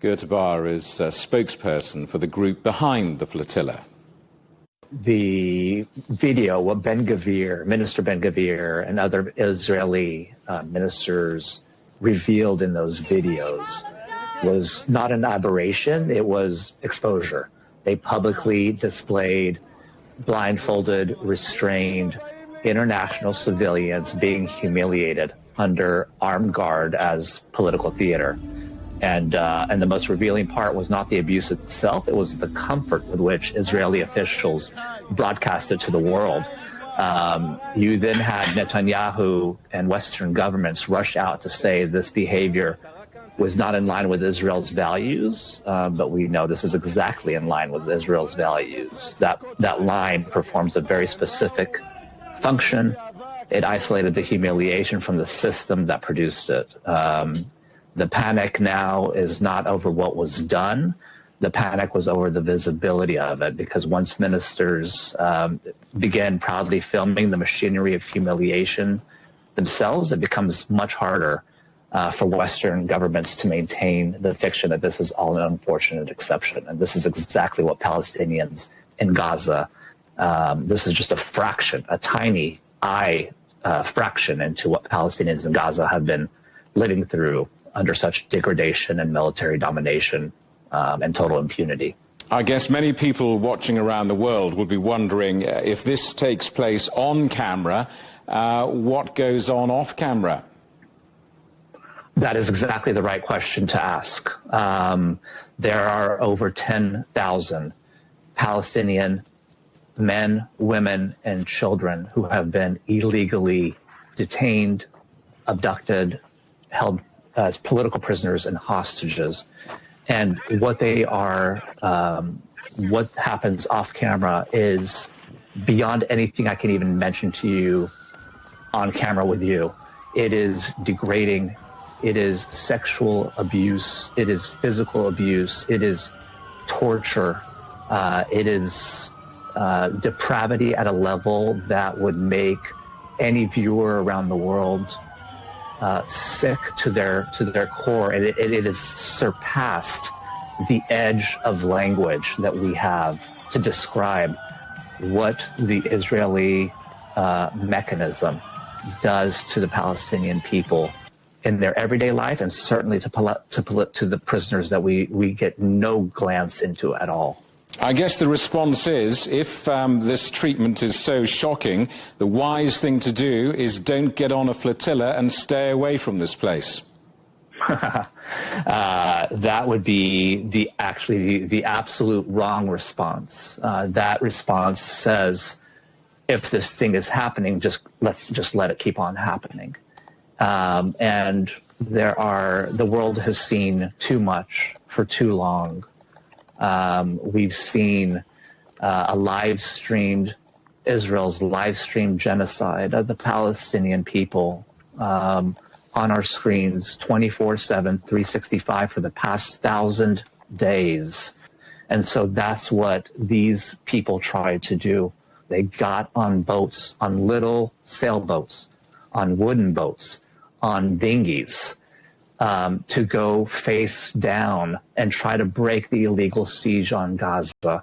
Gur Tsabar is spokesperson for the group behind the flotilla. The video, what Minister Ben Gvir and other Israeli ministers revealed in those videos was not an aberration, it was exposure. They publicly displayed blindfolded, restrained international civilians being humiliated under armed guard as political theater. And the most revealing part was not the abuse itself, it was the comfort with which Israeli officials broadcasted to the world. You then had Netanyahu and Western governments rush out to say this behavior was not in line with Israel's values, but we know this is exactly in line with Israel's values. That line performs a very specific function. It isolated the humiliation from the system that produced it. The panic now is not over what was done. The panic was over the visibility of it, because once ministers begin proudly filming the machinery of humiliation themselves, it becomes much harder for Western governments to maintain the fiction that this is all an unfortunate exception. And this is exactly what Palestinians in Gaza, this is just a fraction, a tiny fraction into what Palestinians in Gaza have been living through under such degradation and military domination and total impunity. I guess many people watching around the world will be wondering if this takes place on camera, what goes on off camera? That is exactly the right question to ask. There are over 10,000 Palestinian men, women, and children who have been illegally detained, abducted, held as political prisoners and hostages. And what they are, what happens off camera is beyond anything I can even mention to you on camera with you. It is degrading. It is sexual abuse. It is physical abuse. It is torture. It is depravity at a level that would make any viewer around the world sick to their core. And it has surpassed the edge of language that we have to describe what the Israeli mechanism does to the Palestinian people in their everyday life, and certainly to the prisoners that we get no glance into at all. I guess the response is, if this treatment is so shocking, the wise thing to do is don't get on a flotilla and stay away from this place. That would be the absolute wrong response. That response says, if this thing is happening, let's just let it keep on happening. And the world has seen too much for too long. We've seen Israel's live-streamed genocide of the Palestinian people on our screens 24/7, 365 for the past 1,000 days. And so that's what these people tried to do. They got on boats, on little sailboats, on wooden boats, on dinghies, to go face down and try to break the illegal siege on Gaza.